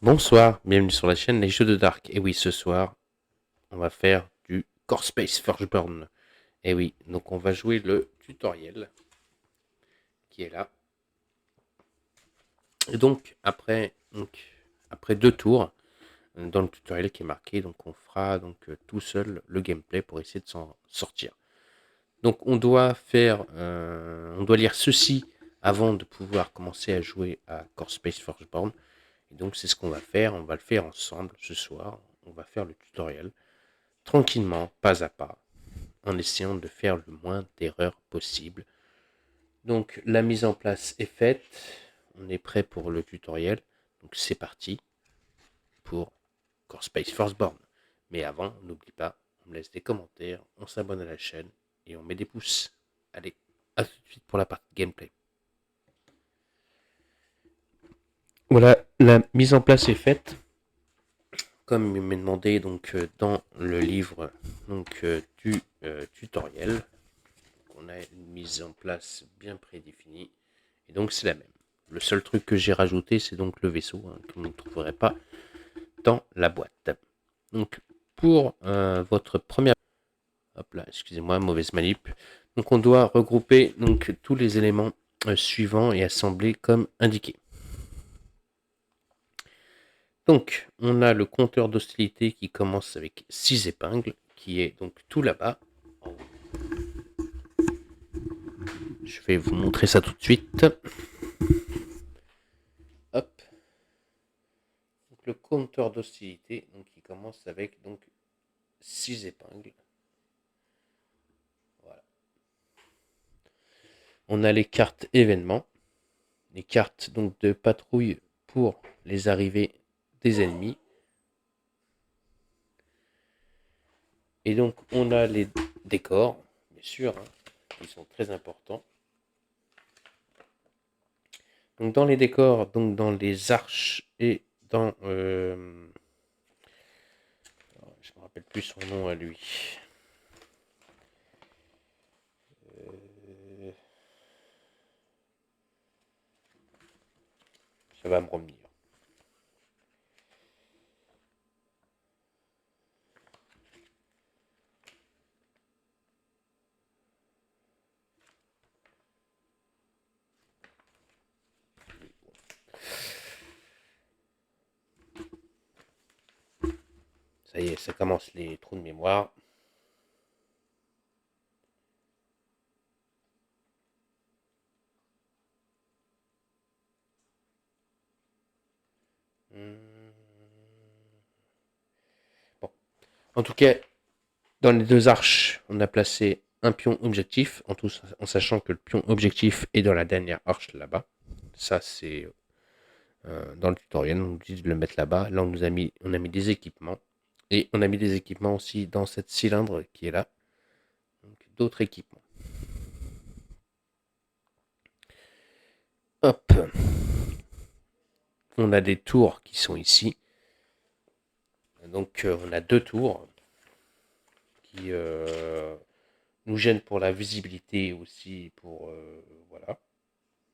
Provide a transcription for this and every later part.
Bonsoir, bienvenue sur la chaîne Les Jeux de Dark. Et oui, ce soir, on va faire du Core Space Firstborn. Et oui, donc on va jouer le tutoriel qui est là. Et donc, après 2 tours, dans le tutoriel qui est marqué, donc on fera tout seul le gameplay pour essayer de s'en sortir. Donc on doit lire ceci avant de pouvoir commencer à jouer à Core Space Firstborn. Et donc c'est ce qu'on va faire, on va le faire ensemble ce soir. On va faire le tutoriel tranquillement, pas à pas, en essayant de faire le moins d'erreurs possible. Donc la mise en place est faite, on est prêt pour le tutoriel, donc c'est parti pour Core Space Firstborn. Mais avant, n'oublie pas, on me laisse des commentaires, on s'abonne à la chaîne et on met des pouces. Allez, à tout de suite pour la partie gameplay. Voilà, la mise en place est faite. Comme il m'est demandé donc dans le livre du tutoriel, on a une mise en place bien prédéfinie et donc c'est la même. Le seul truc que j'ai rajouté, c'est donc le vaisseau que vous ne trouverez pas dans la boîte. Donc pour votre première, hop là, excusez-moi, mauvaise manip. Donc on doit regrouper donc tous les éléments suivants et assembler comme indiqué. Donc on a le compteur d'hostilité qui commence avec 6 épingles, qui est donc tout là-bas. Je vais vous montrer ça tout de suite. Hop. Donc le compteur d'hostilité, donc qui commence avec donc 6 épingles. Voilà. On a les cartes événements, les cartes donc de patrouille pour les arrivées des ennemis. Et donc on a les décors, bien sûr, qui sont très importants. Donc dans les décors, donc dans les arches et dans je me rappelle plus son nom à lui. Ça va me revenir. Ça y est, ça commence les trous de mémoire. Bon. En tout cas, dans les deux arches, on a placé un pion objectif, en sachant que le pion objectif est dans la dernière arche là-bas. Ça, c'est dans le tutoriel, on nous dit de le mettre là-bas. Là, on a mis des équipements. Et on a mis des équipements aussi dans cette cylindre qui est là. Donc, d'autres équipements. Hop. On a des tours qui sont ici. Donc, on a 2 tours qui nous gênent pour la visibilité aussi. Voilà.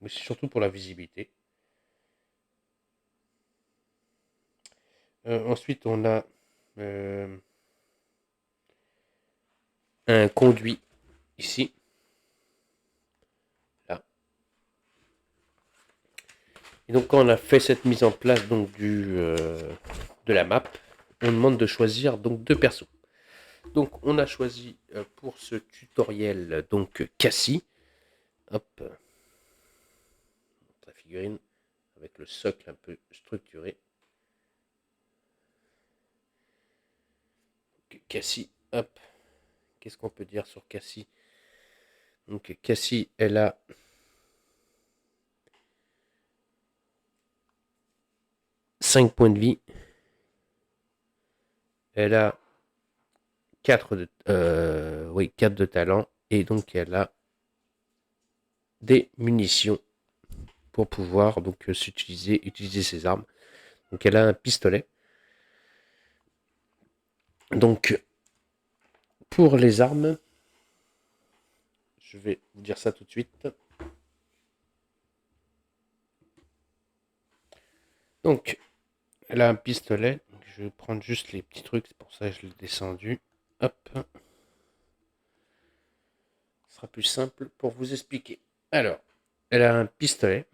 Mais c'est surtout pour la visibilité. Ensuite, on a un conduit ici. Là. Et donc, quand on a fait cette mise en place donc, de la map, on demande de choisir donc 2 persos. Donc, on a choisi pour ce tutoriel donc Cassie. Hop. La figurine avec le socle un peu structuré. Cassie, hop. Qu'est-ce qu'on peut dire sur Cassie? Donc Cassie, elle a 5 points de vie. Elle a 4 de talent. Et donc elle a des munitions pour pouvoir donc utiliser ses armes. Donc elle a un pistolet. Donc pour les armes, je vais vous dire ça tout de suite. Donc elle a un pistolet. Je vais prendre juste les petits trucs, c'est pour ça que je l'ai descendu. Hop. Ce sera plus simple pour vous expliquer. Alors, elle a un pistolet,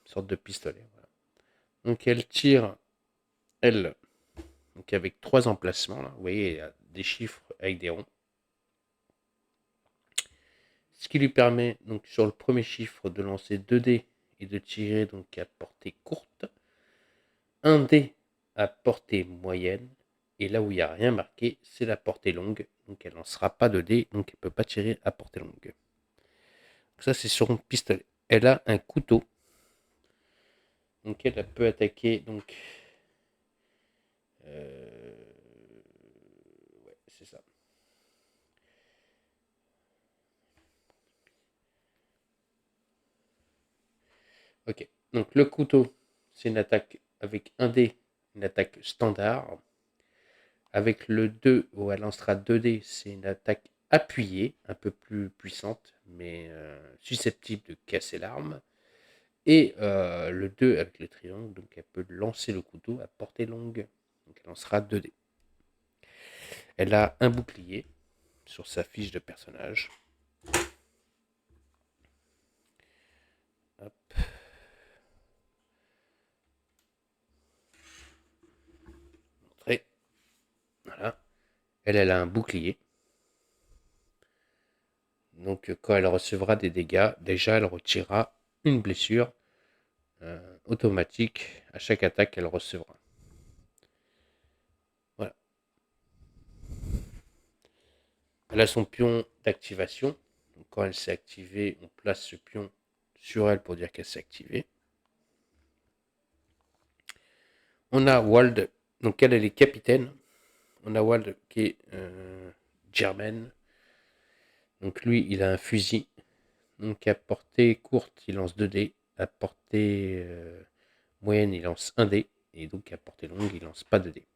une sorte de pistolet. Voilà. Donc elle tire, elle, donc avec 3 emplacements. Là. Vous voyez, il y a des chiffres avec des ronds. Ce qui lui permet, donc sur le premier chiffre, de lancer 2 dés et de tirer donc à portée courte. Un dé à portée moyenne. Et là où il n'y a rien marqué, c'est la portée longue. Donc elle ne lancera pas de dés, donc elle ne peut pas tirer à portée longue. Donc ça, c'est sur un pistolet. Elle a un couteau. Donc elle peut attaquer donc ouais, c'est ça. Ok. Donc le couteau, c'est une attaque avec un dé, une attaque standard. Avec le 2, où elle lancera 2 dés, c'est une attaque appuyée, un peu plus puissante, mais susceptible de casser l'arme. Et le 2 avec le triangle, donc elle peut lancer le couteau à portée longue. Donc elle lancera 2 dés. Elle a un bouclier sur sa fiche de personnage. Hop. Montrer. Voilà. Elle a un bouclier. Donc quand elle recevra des dégâts, déjà elle retirera une blessure automatique à chaque attaque qu'elle recevra. Voilà. Elle a son pion d'activation. Donc, quand elle s'est activée, on place ce pion sur elle pour dire qu'elle s'est activée. On a Wald, donc elle est capitaine. On a Wald qui est Germain. Donc lui, il a un fusil. Donc à portée courte, il lance 2 dés. À portée moyenne, il lance 1 dé. Et donc à portée longue, il lance pas de dés.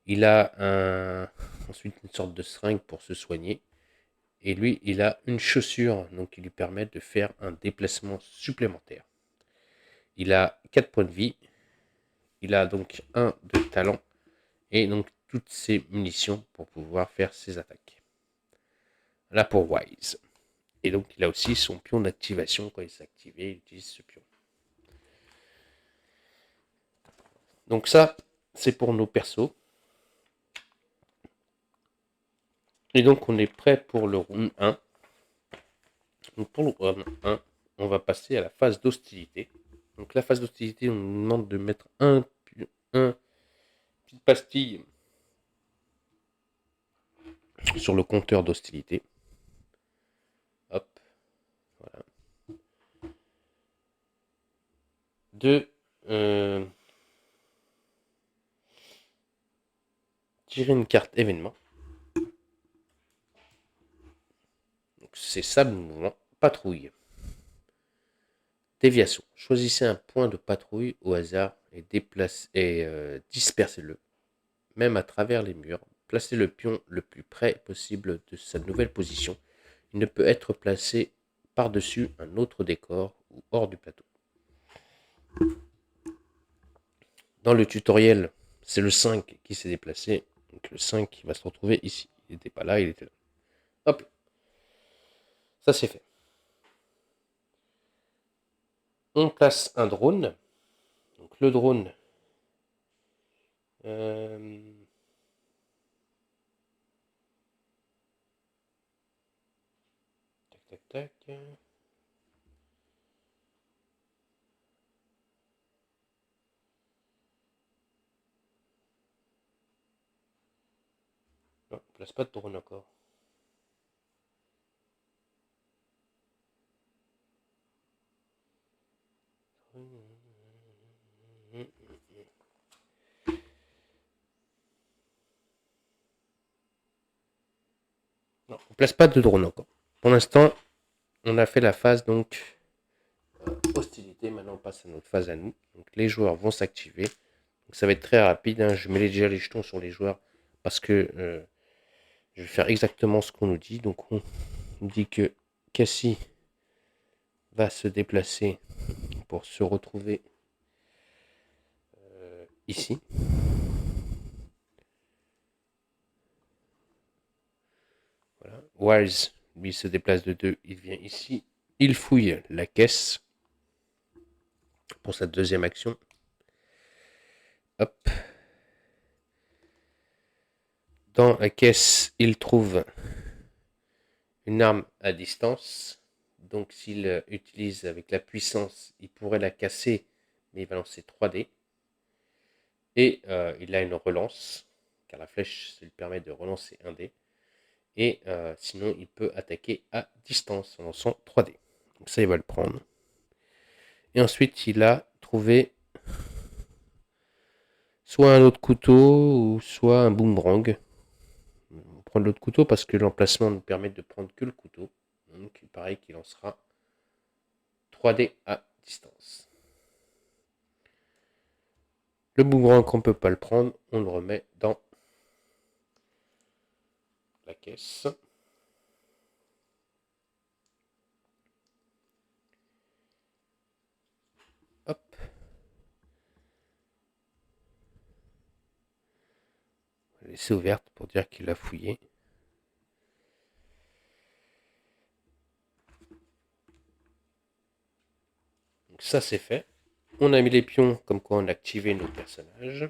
Il a ensuite une sorte de seringue pour se soigner. Et lui, il a une chaussure donc, qui lui permet de faire un déplacement supplémentaire. Il a 4 points de vie. Il a donc 1 de talent. Et donc toutes ses munitions pour pouvoir faire ses attaques. Là pour Wise. Et donc il a aussi son pion d'activation. Quand il s'est activé, il utilise ce pion. Donc ça, c'est pour nos persos. Et donc on est prêt pour le round 1. Donc pour le round 1, on va passer à la phase d'hostilité. Donc la phase d'hostilité, on nous demande de mettre un petite pastille sur le compteur d'hostilité. Hop, voilà. De tirer une carte événement. C'est ça le mouvement. Patrouille. Déviation. Choisissez un point de patrouille au hasard et dispersez-le, même à travers les murs. Placez le pion le plus près possible de sa nouvelle position. Il ne peut être placé par-dessus un autre décor ou hors du plateau. Dans le tutoriel, c'est le 5 qui s'est déplacé. Donc le 5 qui va se retrouver ici. Il n'était pas là, il était là. Hop. Ça c'est fait. On place un drone. Donc le drone. Tac, tac, tac. Non, on place pas de drone encore. Non, on place pas de drone encore. Pour l'instant, on a fait la phase donc hostilité. Maintenant, on passe à notre phase à nous. Donc, les joueurs vont s'activer. Donc, ça va être très rapide. Hein. Je mets déjà les jetons sur les joueurs parce que je vais faire exactement ce qu'on nous dit. Donc, on nous dit que Cassie va se déplacer pour se retrouver ici. Voilà. Wiles, lui, se déplace de 2. Il vient ici. Il fouille la caisse pour sa deuxième action. Hop. Dans la caisse, il trouve une arme à distance. Donc s'il utilise avec la puissance, il pourrait la casser, mais il va lancer 3 dés. Et il a une relance, car la flèche, ça lui permet de relancer 1 dé. Et sinon, il peut attaquer à distance en lançant 3 dés. Donc ça, il va le prendre. Et ensuite, il a trouvé soit un autre couteau, ou soit un boomerang. On prend l'autre couteau parce que l'emplacement nous permet de prendre que le couteau. Donc pareil qu'il lancera 3 dés à distance. Le boomerang, on ne peut pas le prendre, on le remet dans la caisse. Hop. On va laisser ouverte pour dire qu'il a fouillé. Donc ça c'est fait. On a mis les pions comme quoi on a activé nos personnages.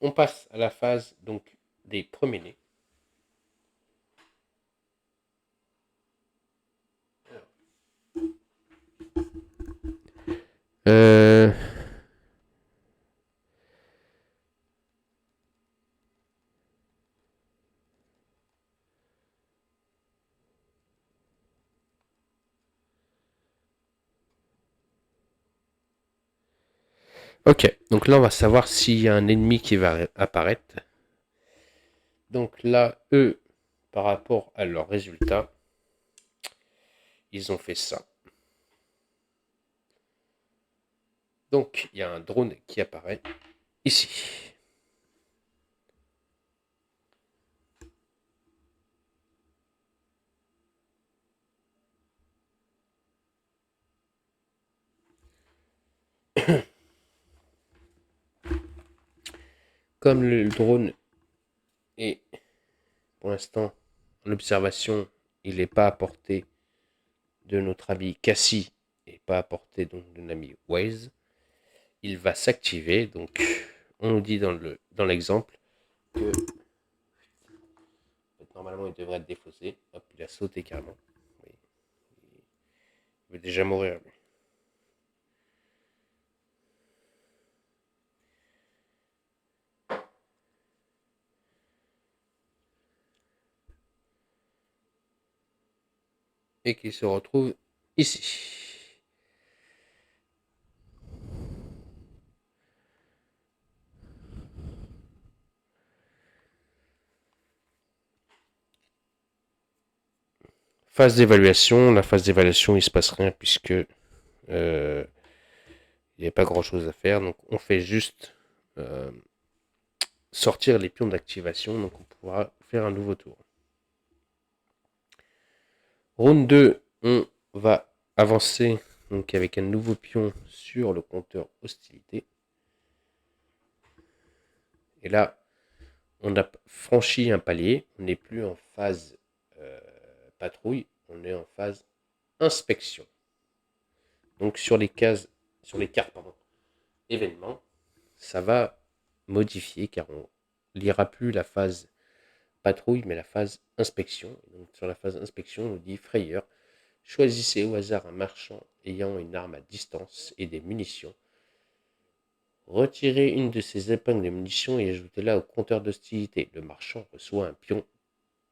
On passe à la phase donc des premiers-nés. Euh... Ok, donc là on va savoir s'il y a un ennemi qui va apparaître. Donc là, eux, par rapport à leurs résultats, ils ont fait ça. Donc il y a un drone qui apparaît ici. Comme le drone est pour l'instant en observation, il n'est pas à portée de notre ami Cassie et pas à portée donc de notre ami Waze, il va s'activer. Donc on nous dit dans l'exemple que normalement il devrait être défaussé. Hop, il a sauté carrément. Il veut déjà mourir lui. Et qu'il se retrouve ici. Phase d'évaluation. La phase d'évaluation, il se passe rien puisque il n'y a pas grand chose à faire. Donc on fait juste sortir les pions d'activation. Donc on pourra faire un nouveau tour. Round 2, on va avancer donc avec un nouveau pion sur le compteur hostilité. Et là, on a franchi un palier. On n'est plus en phase patrouille, on est en phase inspection. Donc sur les cases, sur les cartes, événements, ça va modifier car on lira plus la phase patrouille mais la phase inspection. Donc sur la phase inspection, on nous dit frayeur. Choisissez au hasard un marchand ayant une arme à distance et des munitions. Retirez une de ses épingles de munitions et ajoutez-la au compteur d'hostilité. Le marchand reçoit un pion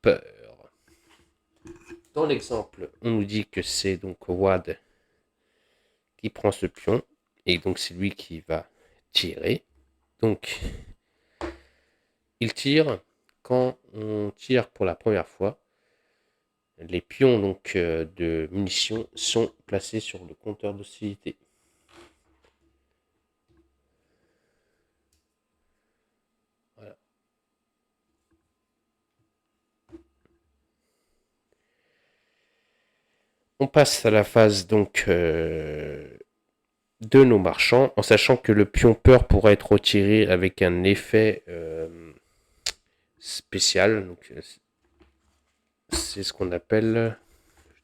peur. Dans l'exemple, on nous dit que c'est donc Wad qui prend ce pion et donc c'est lui qui va tirer. Donc il tire. Quand on tire pour la première fois, les pions donc, de munitions sont placés sur le compteur d'hostilité. Voilà. On passe à la phase donc de nos marchands, en sachant que le pion peur pourra être retiré avec un effet spécial. Donc, c'est ce qu'on appelle,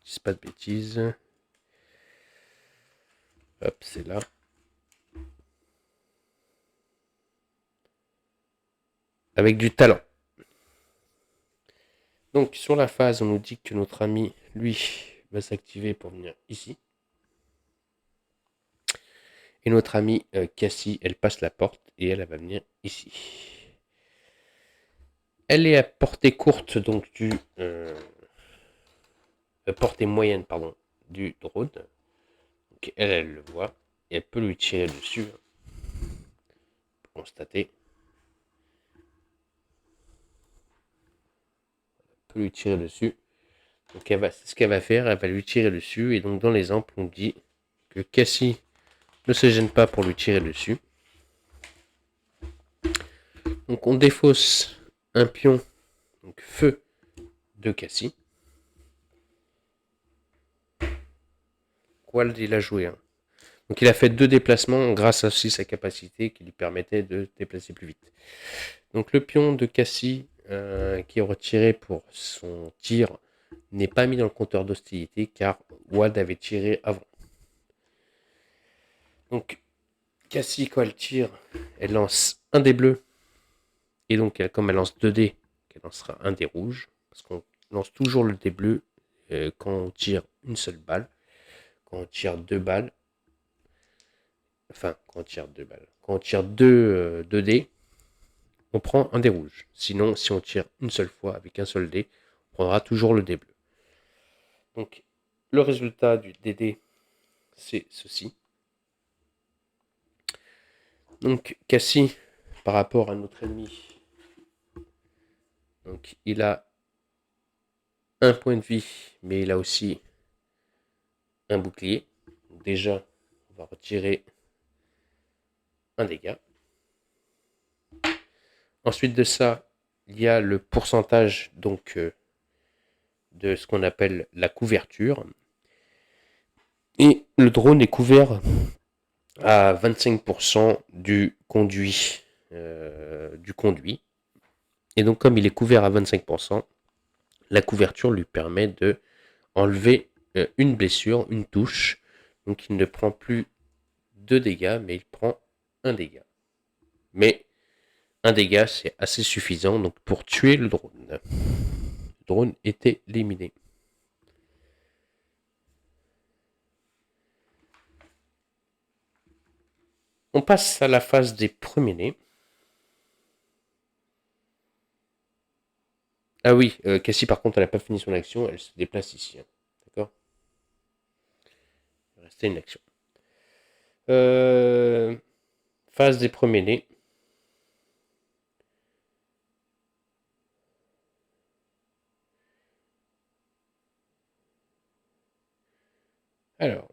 je dis pas de bêtises. Hop, c'est là. Avec du talent. Donc sur la phase, on nous dit que notre ami, lui, va s'activer pour venir ici. Et notre amie Cassie, elle passe la porte et elle va venir ici. Elle est à portée courte, donc du portée moyenne, pardon, du drone. Donc elle le voit et elle peut lui tirer dessus. Pour constater. Elle peut lui tirer dessus. Donc c'est ce qu'elle va faire, elle va lui tirer dessus. Et donc dans l'exemple, on dit que Cassie ne se gêne pas pour lui tirer dessus. Donc on défausse un pion, donc feu de Cassie. Qual il a joué. Hein. Donc il a fait 2 déplacements grâce à aussi sa capacité qui lui permettait de déplacer plus vite. Donc le pion de Cassie qui est retiré pour son tir n'est pas mis dans le compteur d'hostilité car Wad avait tiré avant. Donc Cassie quand elle tire, elle lance un dé bleu et donc comme elle lance 2 dés, elle lancera un dé rouge parce qu'on lance toujours le dé bleu quand on tire une seule balle. Quand on tire 2 balles, enfin quand on tire 2 balles, quand on tire 2 dés, on prend un dé rouge. Sinon, si on tire une seule fois avec un seul dé, on prendra toujours le dé bleu. Donc, le résultat du DD, c'est ceci. Donc, Cassie, par rapport à notre ennemi, donc, il a un point de vie, mais il a aussi un bouclier. Donc, déjà, on va retirer un dégât. Ensuite de ça, il y a le pourcentage donc de ce qu'on appelle la couverture. Et le drone est couvert à 25% du conduit. Et donc comme il est couvert à 25%, la couverture lui permet de enlever une blessure, une touche. Donc il ne prend plus 2 dégâts, mais il prend un dégât. Mais un dégât, c'est assez suffisant donc pour tuer le drone. Le drone était éliminé. On passe à la phase des premiers-nés. Ah oui, Cassie par contre, elle n'a pas fini son action, elle se déplace ici. Hein. D'accord. Il restait une action. Phase des premiers-nés. Alors.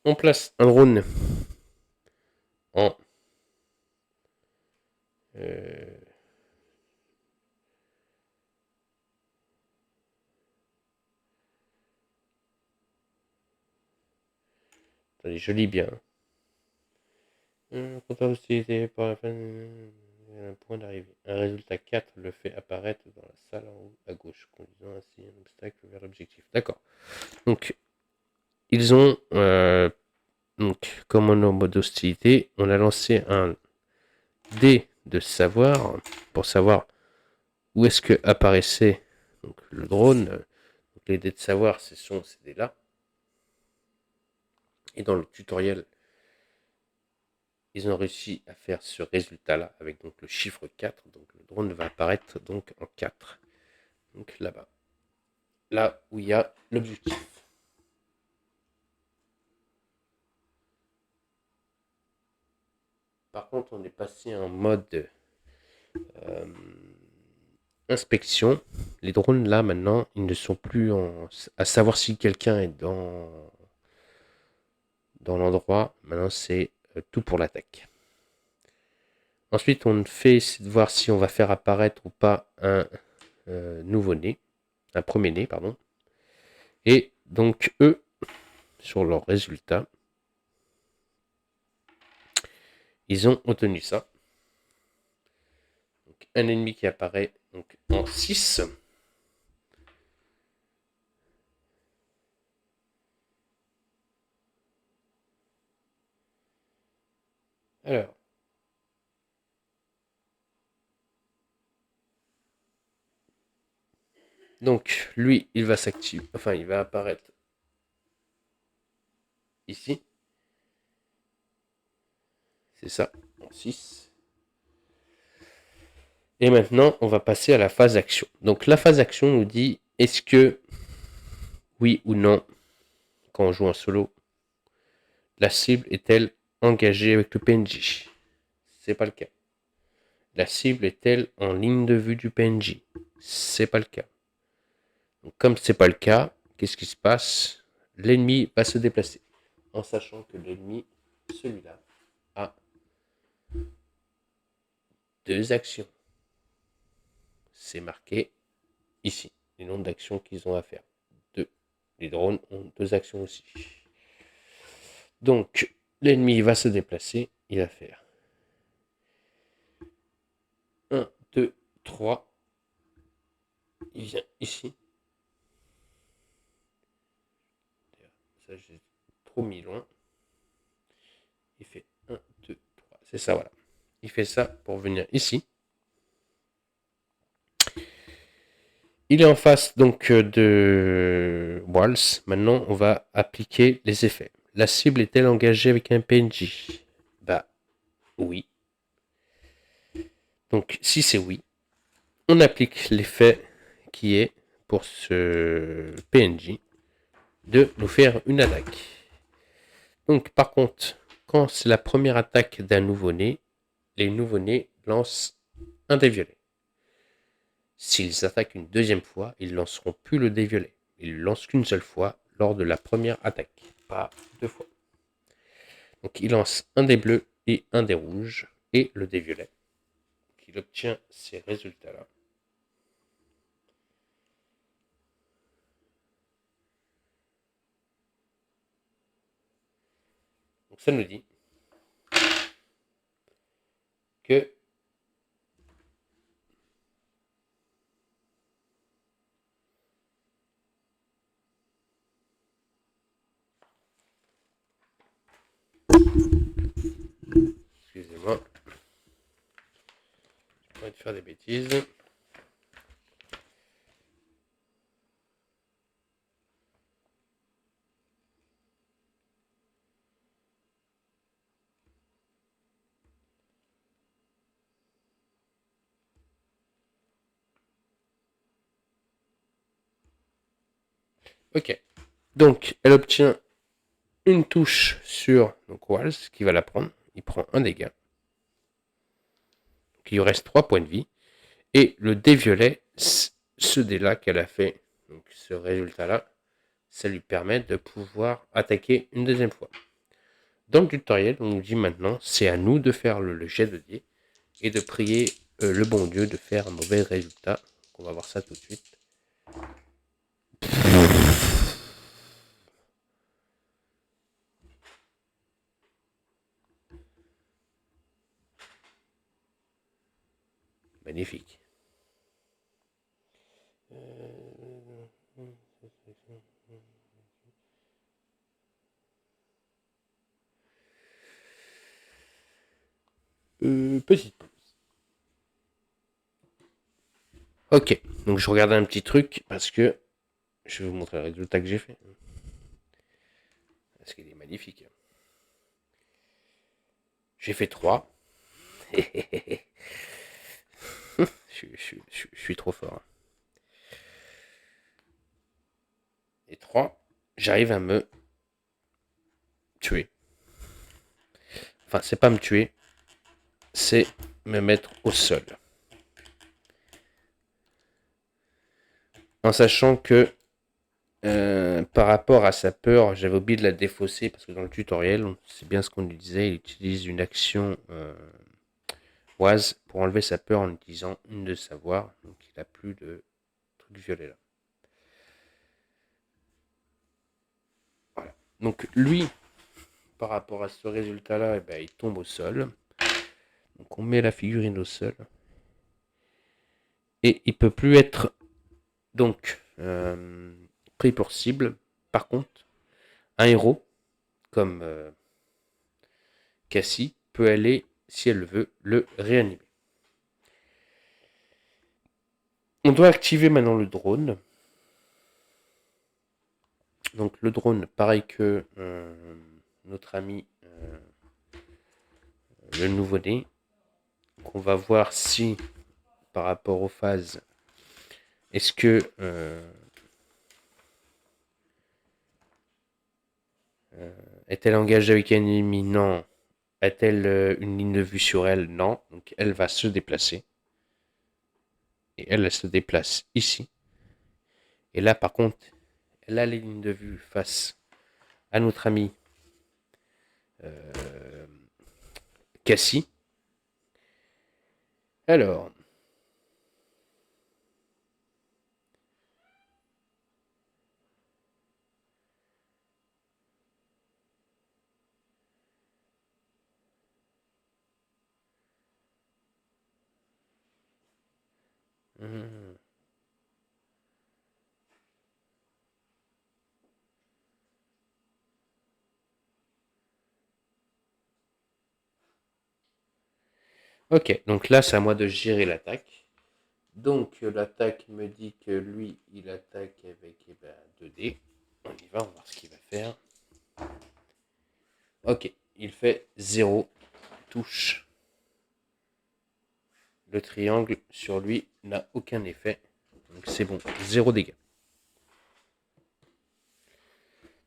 On place un drone en attendez, je lis bien. Compteur d'hostilité par la fin un point d'arrivée. Un résultat 4 le fait apparaître dans la salle en haut à gauche, conduisant ainsi un obstacle vers l'objectif. D'accord. Donc, ils ont, donc, comme on est en mode hostilité, on a lancé un dé de savoir pour savoir où est-ce que apparaissait donc, le drone. Donc, les dés de savoir, ce sont ces dés-là. Et dans le tutoriel, ils ont réussi à faire ce résultat-là avec donc le chiffre 4. Donc le drone va apparaître donc en 4. Donc là-bas. Là où il y a l'objectif. par contre, on est passé en mode inspection. Les drones, là, maintenant, ils ne sont plus à savoir si quelqu'un est dans l'endroit. Maintenant, c'est tout pour l'attaque. Ensuite, on fait, c'est de voir si on va faire apparaître ou pas un nouveau-né, un premier-né, pardon. Et donc, eux, sur leurs résultats, ils ont obtenu ça. Donc, un ennemi qui apparaît donc, en 6. Alors, donc, lui, il va s'activer, enfin, il va apparaître ici. C'est ça, en 6. Et maintenant, on va passer à la phase action. Donc, la phase action nous dit, est-ce que, oui ou non, quand on joue en solo, la cible est-elle engagée avec le PNJ? C'est pas le cas. La cible est-elle en ligne de vue du PNJ? C'est pas le cas. Donc, comme c'est pas le cas, qu'est-ce qui se passe? L'ennemi va se déplacer, en sachant que l'ennemi, celui-là, a 2 actions. C'est marqué ici, les nombres d'actions qu'ils ont à faire. 2. Les drones ont 2 actions aussi. Donc, l'ennemi va se déplacer, il va faire 1, 2, 3. Il vient ici. Ça, j'ai trop mis loin. Il fait 1, 2, 3. C'est ça, voilà. Il fait ça pour venir ici. Il est en face donc de Walls. Maintenant, on va appliquer les effets. La cible est-elle engagée avec un PNJ? Bah, oui. Donc, si c'est oui, on applique l'effet qui est pour ce PNJ de nous faire une attaque. Donc, par contre, quand c'est la première attaque d'un nouveau-né, les nouveau-nés lancent un dé violet. S'ils attaquent une deuxième fois, ils lanceront plus le dé violet. Ils lancent qu'une seule fois lors de la première attaque, pas 2 fois. Donc, il lance un dé bleu et un dé rouge et le dé violet. Donc, il obtient ces résultats-là. Donc, ça nous dit que excusez-moi, je vais faire des bêtises. Ok. Donc, elle obtient une touche sur donc Walls, qui va la prendre. Il prend un dégât. Donc, il lui reste 3 points de vie. Et le dé violet, ce dé-là qu'elle a fait, donc ce résultat-là, ça lui permet de pouvoir attaquer une deuxième fois. Dans le tutoriel, on nous dit maintenant, c'est à nous de faire le jet de dés et de prier le bon Dieu de faire un mauvais résultat. On va voir ça tout de suite. Magnifique. Petite pause. Ok, donc je regardais un petit truc parce que je vais vous montrer le résultat que j'ai fait. Parce qu'il est magnifique. J'ai fait 3. Je suis trop fort. Et 3, j'arrive à me tuer. Enfin, c'est pas me tuer. c'est me mettre au sol. En sachant que par rapport à sa peur, j'avais oublié de la défausser parce que dans le tutoriel, c'est bien ce qu'on lui disait, il utilise une action Oise pour enlever sa peur en utilisant une de savoir. Donc il n'a plus de truc violet là. Voilà. Donc lui, par rapport à ce résultat-là, eh ben, il tombe au sol. Donc on met la figurine au sol. Et il peut plus être donc pris pour cible. Par contre, un héros comme Cassie peut aller, si elle le veut, le réanimer. On doit activer maintenant le drone. Donc le drone, pareil que notre ami le nouveau-né. On va voir si, par rapport aux phases, est-ce que est-elle engagée avec un ennemi? Non. A-t-elle une ligne de vue sur elle? Non. Donc elle va se déplacer. Et elle se déplace ici. Et là, par contre, elle a les lignes de vue face à notre ami Cassie. Alors. Ok, donc là, c'est à moi de gérer l'attaque. Donc l'attaque me dit que lui, il attaque avec 2 dés. On y va, on va voir ce qu'il va faire. Ok, il fait 0 touche. Le triangle sur lui n'a aucun effet. Donc c'est bon, 0 dégâts.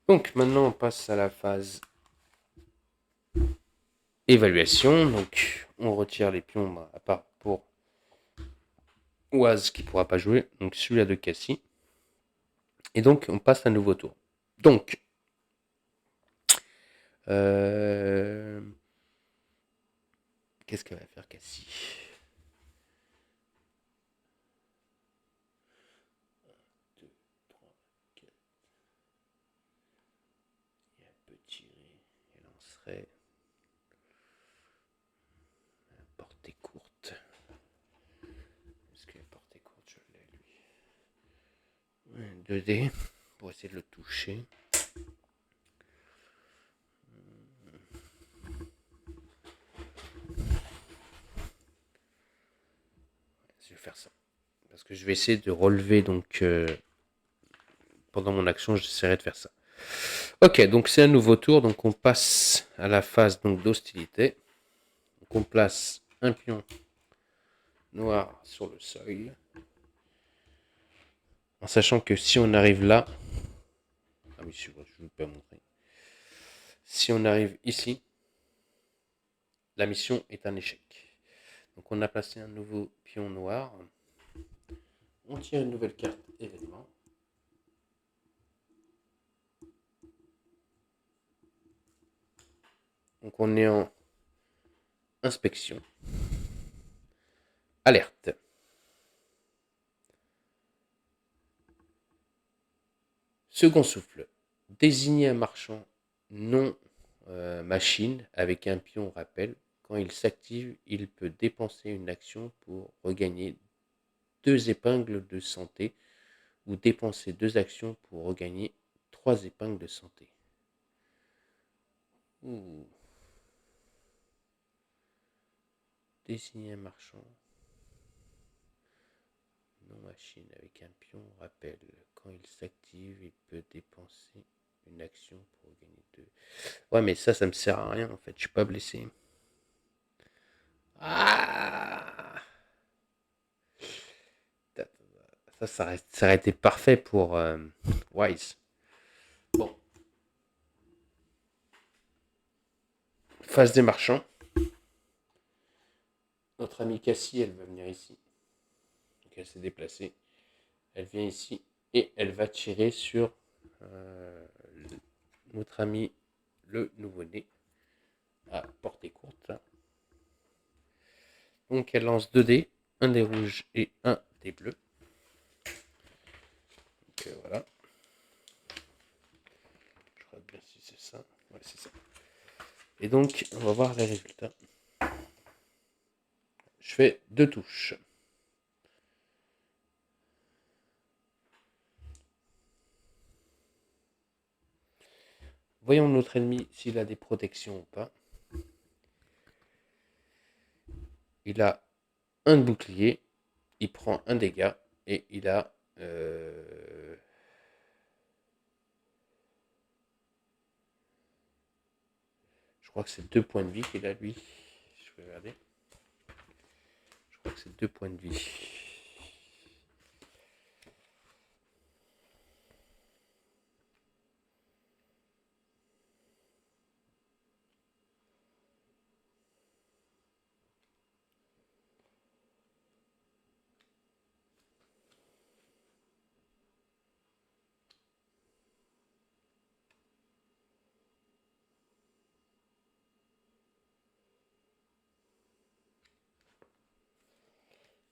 Donc maintenant on passe à la phase évaluation. Donc on retire les pions à part pour Oise qui ne pourra pas jouer. Donc celui-là de Cassie. Et donc on passe à un nouveau tour. Donc qu'est-ce qu'elle va faire Cassie? Elle lancerait portée courte. Est-ce que la portée courte, je l'ai lui? 2 dés pour essayer de le toucher. Je vais faire ça. Parce que je vais essayer de relever donc pendant mon action, j'essaierai de faire ça. Ok, donc c'est un nouveau tour, donc on passe à la phase donc d'hostilité. Donc on place un pion noir sur le seuil. En sachant que si on arrive là... Ah oui, je ne vous pas montrer. Si on arrive ici, la mission est un échec. Donc on a placé un nouveau pion noir. On tire une nouvelle carte événement. Donc on est en inspection. Alerte. Second souffle. Désignez un marchand non machine avec un pion rappel. Quand il s'active, il peut dépenser une action pour regagner 2 épingles de santé ou dépenser 2 actions pour regagner 3 épingles de santé. Ouh. Désigner un marchand non machine avec un pion rappel. Quand il s'active, il peut dépenser une action pour gagner 2. Ouais, mais ça me sert à rien en fait. Je suis pas blessé. Ah, ça aurait été parfait pour Wise. Bon. Phase des marchands. Notre amie Cassie, elle va venir ici. Donc elle s'est déplacée. Elle vient ici et elle va tirer sur notre ami le nouveau-né à portée courte. Là. Donc elle lance 2 dés, un des rouges et un des bleus. Donc voilà. Je regarde bien si c'est ça. Ouais, c'est ça. Et donc on va voir les résultats. Je fais 2 touches. Voyons notre ennemi s'il a des protections ou pas. Il a un bouclier, il prend un dégât et il a je crois que c'est 2 points de vie qu'il a lui. Je vais regarder. Je crois que c'est 2 points de vie.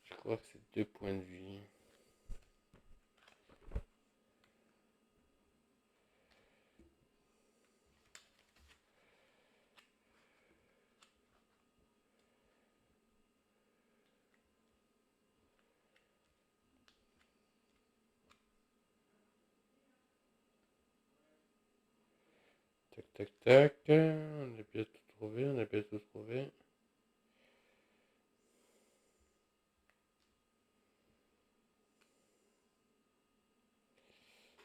Je crois que c'est 2 points de vie. Tac, tac, tac. On a bien tout trouvé, on a bien tout trouvé.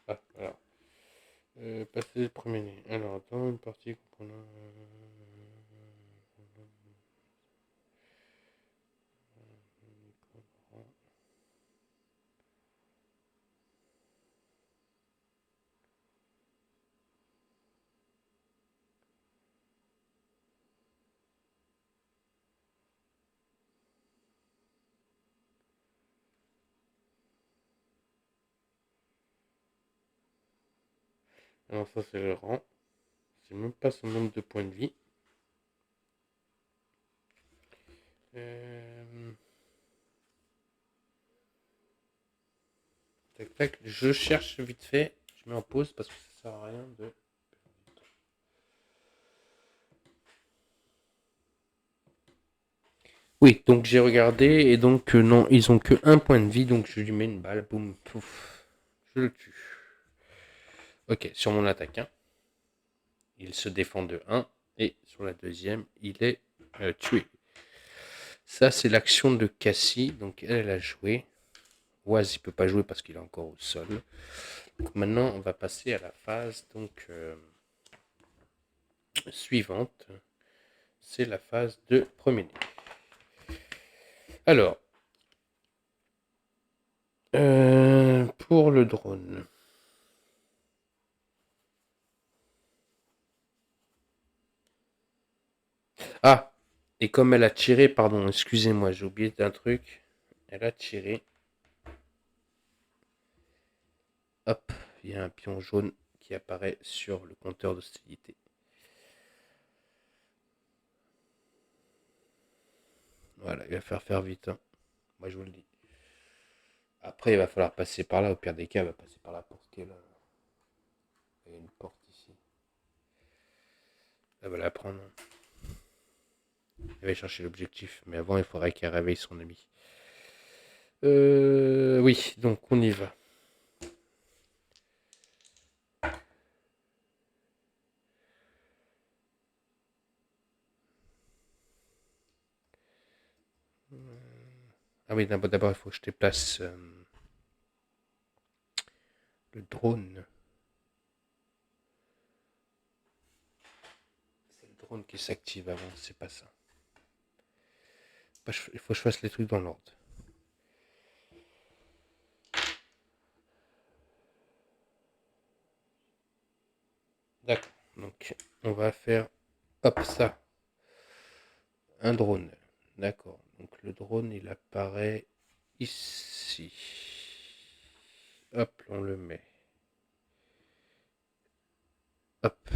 Ah, alors. Passer le premier nez. Alors, dans une partie comprenant. Alors, ça, c'est le rang. C'est même pas son nombre de points de vie. Tac, tac. Je cherche vite fait. Je mets en pause parce que ça sert à rien de. Oui, donc j'ai regardé et donc non, ils ont que un point de vie, donc je lui mets une balle, boum, pouf, je le tue. Ok, sur mon attaque 1, il se défend de 1 et sur la deuxième, il est tué. Ça, c'est l'action de Cassie, donc elle a joué. Oise, il peut pas jouer parce qu'il est encore au sol. Donc maintenant, on va passer à la phase donc suivante. C'est la phase de premier nez. Alors, pour le drone. Ah, et comme elle a tiré, pardon, excusez-moi, j'ai oublié d'un truc. Elle a tiré. Hop, il y a un pion jaune qui apparaît sur le compteur d'hostilité. Voilà, il va faire vite. Hein. Moi, je vous le dis. Après, il va falloir passer par là. Au pire des cas, il va passer par là pour ce qu'elle a. Il y a une porte ici. Elle va la prendre. Elle va chercher l'objectif. Mais avant, il faudrait qu'elle réveille son ami. Oui, donc on y va. Ah oui, d'abord, il faut que je déplace le drone. C'est le drone qui s'active avant, c'est pas ça. Il faut que je fasse les trucs dans l'ordre. D'accord. Donc, on va faire, hop, ça. Un drone. D'accord. Donc le drone, il apparaît ici. Hop, on le met. Hop.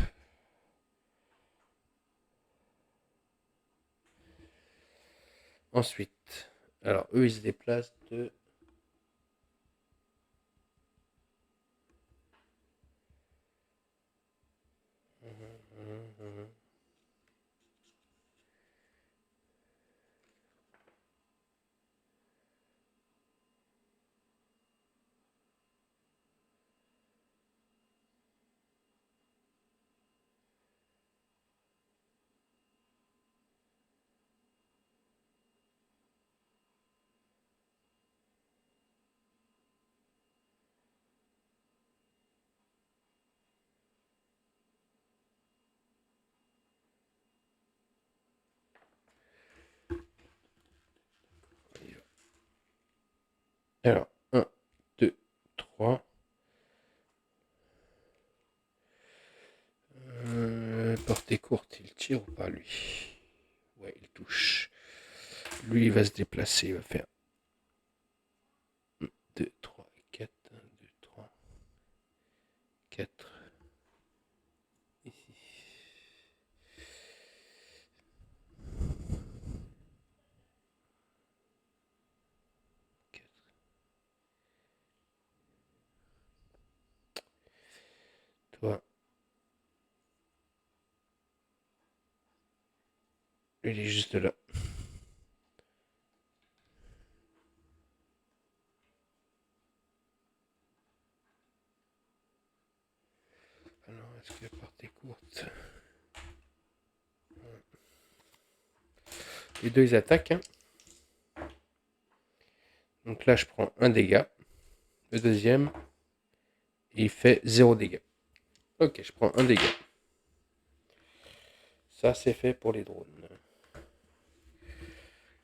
Ensuite, alors eux, ils se déplacent de... Alors, 1, 2, 3. Portée courte, il tire ou pas lui? Ouais, il touche. Lui, il va se déplacer, il va faire 1, 2, 3, 4, 1, 2, 3, 4. Ici. 4. Toi, il est juste là. Alors, est-ce que la portée courte? Les deux, ils attaquent. Hein. Donc là, je prends un dégât. Le deuxième, il fait 0 dégâts. Ok, je prends un dégât. Ça, c'est fait pour les drones.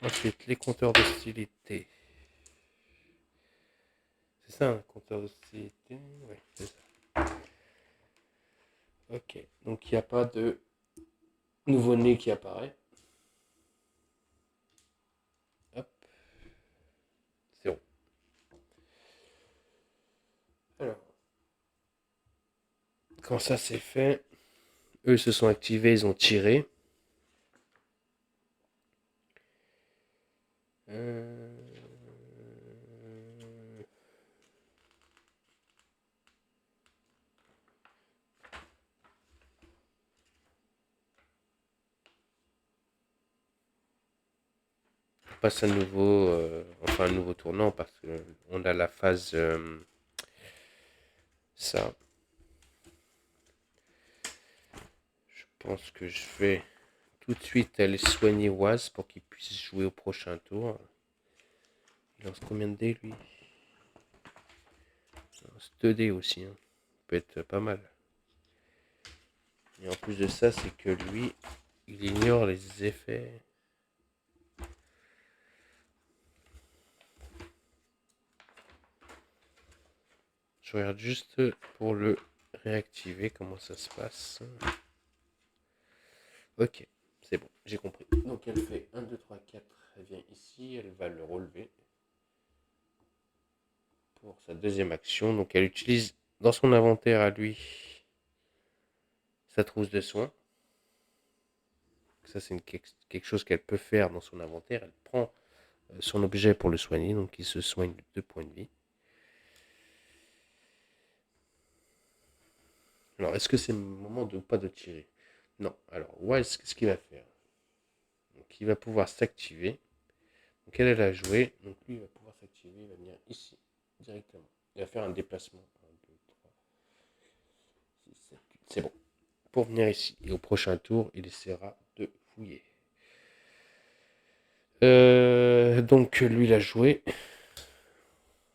Ensuite, les compteurs d'hostilité. C'est ça, un compteur d'hostilité? Oui, c'est ça. Ok, donc il n'y a pas de nouveau-né qui apparaît. Hop, 0. Alors, quand ça c'est fait, eux se sont activés, ils ont tiré. On passe à nouveau, enfin un nouveau tournant parce qu'on a la phase ça. Je pense que je vais tout de suite aller soigner Waz pour qu'il puisse jouer au prochain tour. Il lance combien de dés lui? Il lance 2 dés aussi. Hein. Ça peut être pas mal. Et en plus de ça, c'est que lui, il ignore les effets. Je regarde juste pour le réactiver, comment ça se passe. Ok, c'est bon, j'ai compris. Donc elle fait 1, 2, 3, 4. Elle vient ici, elle va le relever pour sa deuxième action. Donc elle utilise dans son inventaire à lui sa trousse de soins. Ça, c'est quelque chose qu'elle peut faire dans son inventaire. Elle prend son objet pour le soigner, donc il se soigne de 2 points de vie. Alors, est-ce que c'est le moment de pas de tirer? Non. Alors, Wise, qu'est-ce qu'il va faire? Donc, il va pouvoir s'activer. Donc, elle a joué. Donc, lui, il va pouvoir s'activer. Il va venir ici, directement. Il va faire un déplacement. 1, 2, 3, 6, 7, 8. C'est bon. Pour venir ici. Et au prochain tour, il essaiera de fouiller. Donc, lui, il a joué.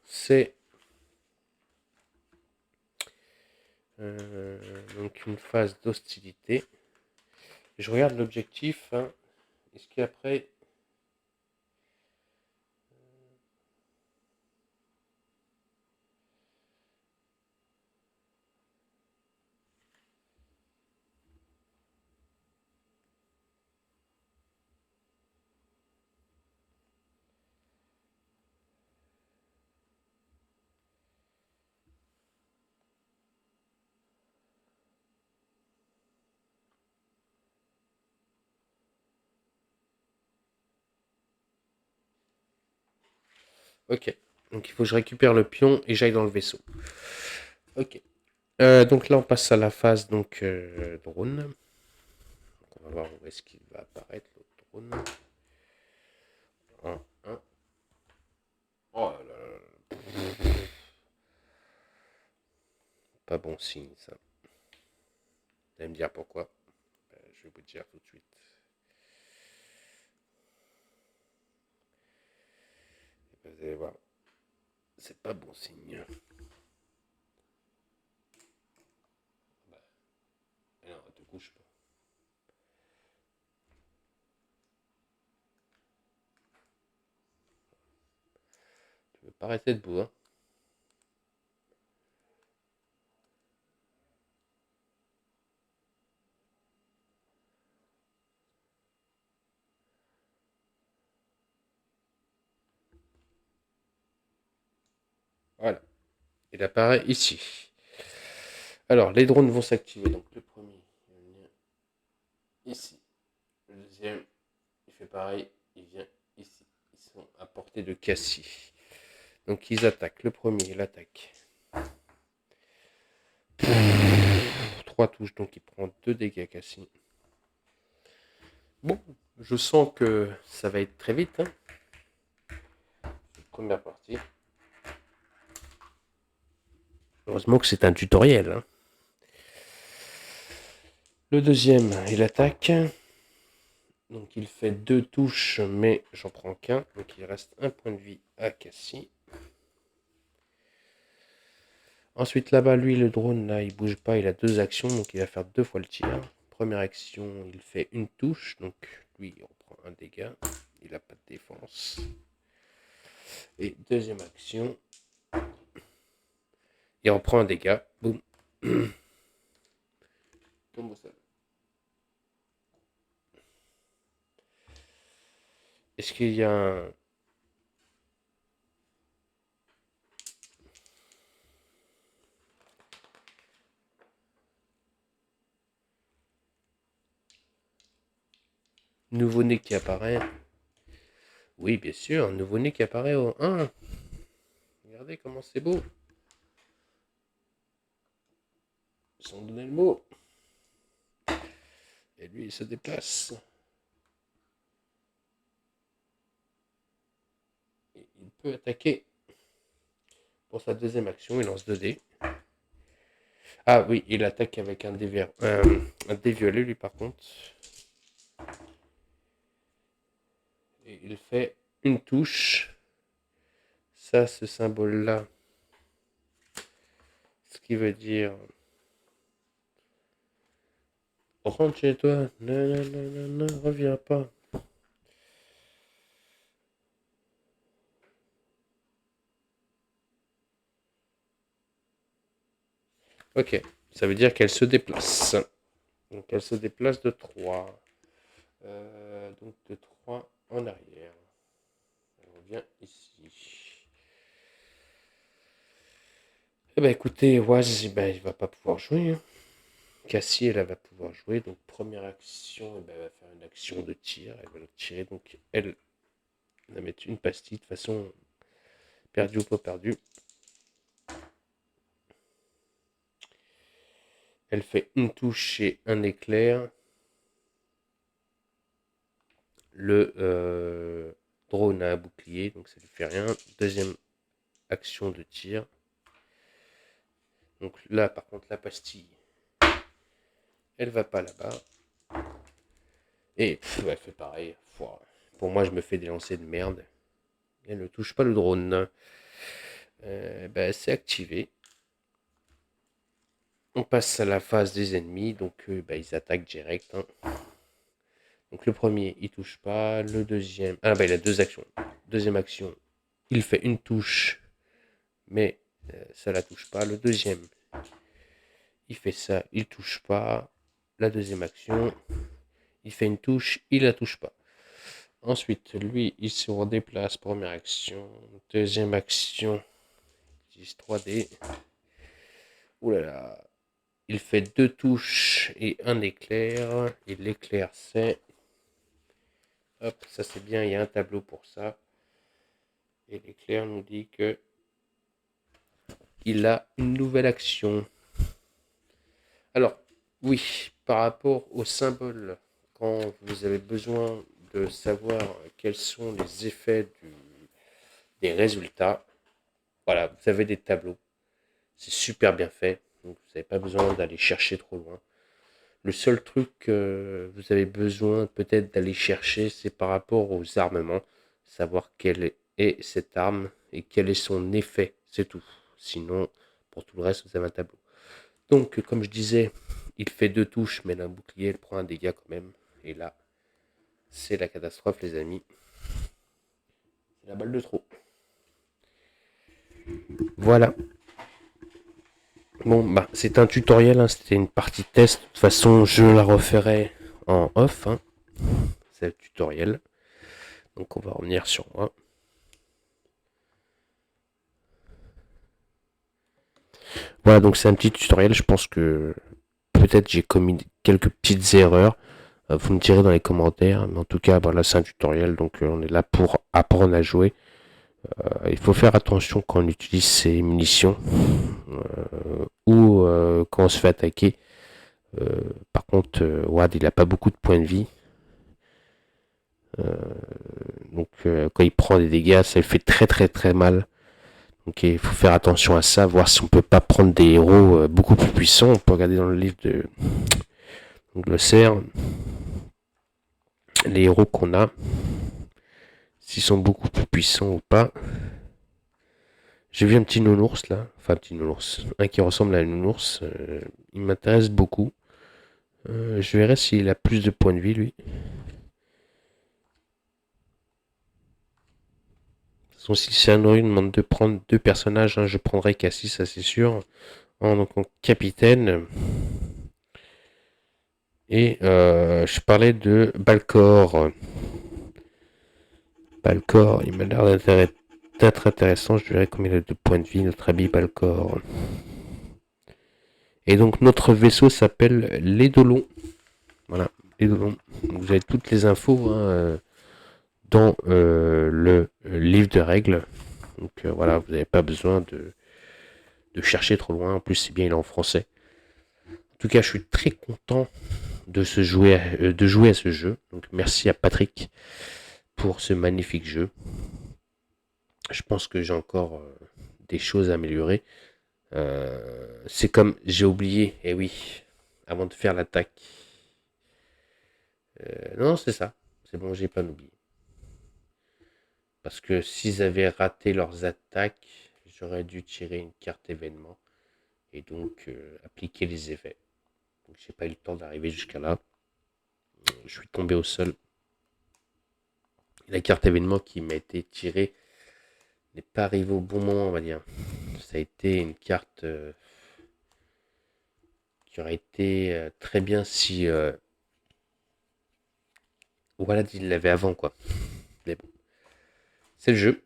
C'est donc une phase d'hostilité. Je regarde l'objectif. Hein. Est-ce qu'après, Ok. Donc il faut que je récupère le pion et j'aille dans le vaisseau. Ok. Donc là, on passe à la phase donc drone. Donc, on va voir où est-ce qu'il va apparaître l'autre drone. Un. Oh là là. Pas bon signe ça. Vous allez me dire pourquoi. Je vais vous dire tout de suite. Vous allez voir. C'est pas bon signe. Non, te couche pas. Tu veux pas rester debout, hein. Voilà. Il apparaît ici. Alors, les drones vont s'activer. Donc, le premier, il va venir ici. Le deuxième, il fait pareil. Il vient ici. Ils sont à portée de Cassie. Donc, ils attaquent. Le premier, il attaque. 3 touches. Donc, il prend 2 dégâts, Cassie. Bon, je sens que ça va être très vite. Hein. Première partie. Heureusement que c'est un tutoriel. Hein. Le deuxième, il attaque. Donc il fait 2 touches, mais j'en prends qu'un. Donc il reste un point de vie à Cassie. Ensuite là-bas, lui, le drone, là, il bouge pas. Il a 2 actions, donc il va faire 2 fois le tir. Première action, il fait une touche. Donc lui, il reprend un dégât. Il n'a pas de défense. Et deuxième action, il reprend un dégât. Boum. Tombe au sol. Est-ce qu'il y a un... nouveau-né qui apparaît? Oui, bien sûr, un nouveau-né qui apparaît au 1. Regardez comment c'est beau. Ils sont donné le mot. Et lui, il se déplace. Et il peut attaquer. Pour sa deuxième action, il lance 2 dés. Ah oui, il attaque avec un dé, un dé violet, lui, par contre. Et il fait une touche. Ça, ce symbole-là. Ce qui veut dire... rentre chez toi. Non, non, non, non, non, reviens pas. Ok, ça veut dire qu'elle se déplace. Donc elle se déplace de 3. Donc de 3 en arrière. Elle revient ici. Eh ben écoutez, Waz, eh ben, il va pas pouvoir jouer. Hein. Cassie, elle va pouvoir jouer. Donc première action, eh ben, elle va faire une action de tir. Elle va le tirer. Donc elle va mettre une pastille de façon perdue ou pas perdue. Elle fait une touche et un éclair. Le drone a un bouclier, donc ça lui fait rien. Deuxième action de tir. Donc là, par contre, la pastille, elle va pas là-bas. Et elle fait pareil. Pour moi, je me fais des lancers de merde. Elle ne touche pas le drone. Ben, c'est activé. On passe à la phase des ennemis. Donc, ben, ils attaquent direct. Hein. Donc, le premier, il touche pas. Le deuxième. Ah, ben, il a 2 actions. Deuxième action, il fait une touche. Mais ça la touche pas. Le deuxième, il fait ça. Il touche pas. La deuxième action, il fait une touche. Il la touche pas. Ensuite, lui, il se redéplace. Première action. Deuxième action. Il utilise 3D. Ouh là là. Il fait 2 touches et un éclair. Et l'éclair, c'est... Hop, ça c'est bien, il y a un tableau pour ça. Et l'éclair nous dit que il a une nouvelle action. Alors, oui, par rapport au symbole, quand vous avez besoin de savoir quels sont les effets des résultats, voilà, vous avez des tableaux. C'est super bien fait. Donc, vous n'avez pas besoin d'aller chercher trop loin. Le seul truc que vous avez besoin peut-être d'aller chercher, c'est par rapport aux armements. Savoir quelle est cette arme et quel est son effet. C'est tout. Sinon, pour tout le reste, vous avez un tableau. Donc, comme je disais, il fait 2 touches, mais d'un bouclier, il prend un dégât quand même. Et là, c'est la catastrophe, les amis. C'est la balle de trop. Voilà. Bon, bah, c'est un tutoriel, hein, c'était une partie test. De toute façon, je la referai en off. Hein. C'est le tutoriel. Donc, on va revenir sur moi. Voilà, donc c'est un petit tutoriel. Je pense que peut-être j'ai commis quelques petites erreurs. Vous me direz dans les commentaires. Mais en tout cas, voilà, c'est un tutoriel. Donc, on est là pour apprendre à jouer. Il faut faire attention quand on utilise ces munitions ou quand on se fait attaquer. Par contre, Wad, il n'a pas beaucoup de points de vie. Donc, quand il prend des dégâts, ça lui fait très très très mal. Donc, il faut faire attention à ça, voir si on peut pas prendre des héros beaucoup plus puissants. On peut regarder dans le livre de Glossaire les héros qu'on a, s'ils sont beaucoup plus puissants ou pas. J'ai vu un petit nounours là, enfin un petit nounours, un qui ressemble à un nounours. Il m'intéresse beaucoup. Je verrai s'il a plus de points de vie lui. De toute façon, si c'est un Ori demande de prendre 2 personnages, hein, je prendrai Cassis, ça c'est sûr. Donc en capitaine. Et je parlais de Balcor. Balcor, il m'a l'air d'être intéressant. Je verrai combien il a de points de vie, notre ami Balcor. Et donc notre vaisseau s'appelle l'Eidolon. Voilà, l'Eidolon. Vous avez toutes les infos hein, dans le livre de règles. Donc voilà, vous n'avez pas besoin de chercher trop loin. En plus, c'est bien, il est en français. En tout cas, je suis très content de jouer à ce jeu. Donc merci à Patrick pour ce magnifique jeu. Je pense que j'ai encore des choses à améliorer. C'est comme j'ai oublié, et oui, avant de faire l'attaque. Non, c'est ça. C'est bon, j'ai pas oublié. Parce que s'ils avaient raté leurs attaques, j'aurais dû tirer une carte événement et donc appliquer les effets. Donc j'ai pas eu le temps d'arriver jusqu'à là. Je suis tombé au sol. La carte événement qui m'a été tirée n'est pas arrivée au bon moment, on va dire. Ça a été une carte qui aurait été très bien si voilà, il l'avait avant quoi. Mais bon, c'est le jeu.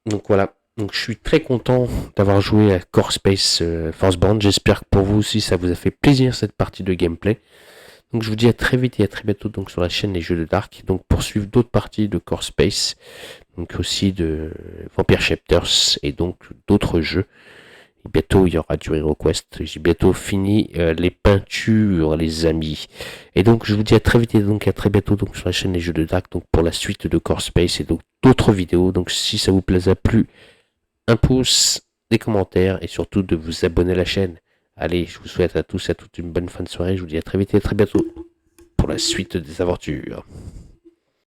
Donc voilà. Donc je suis très content d'avoir joué à Core Space Forcebound. J'espère que pour vous aussi ça vous a fait plaisir cette partie de gameplay. Donc je vous dis à très vite et à très bientôt donc sur la chaîne Les Jeux de Dark. Donc pour suivre d'autres parties de Core Space. Donc aussi de Vampire Chapters et donc d'autres jeux. Et bientôt il y aura du HeroQuest. J'ai bientôt fini les peintures les amis. Et donc je vous dis à très vite et donc à très bientôt donc sur la chaîne Les Jeux de Dark. Donc pour la suite de Core Space et donc d'autres vidéos. Donc si ça vous plaît a plu, un pouce, des commentaires et surtout de vous abonner à la chaîne. Allez, je vous souhaite à tous et à toutes une bonne fin de soirée. Je vous dis à très vite et à très bientôt pour la suite des aventures.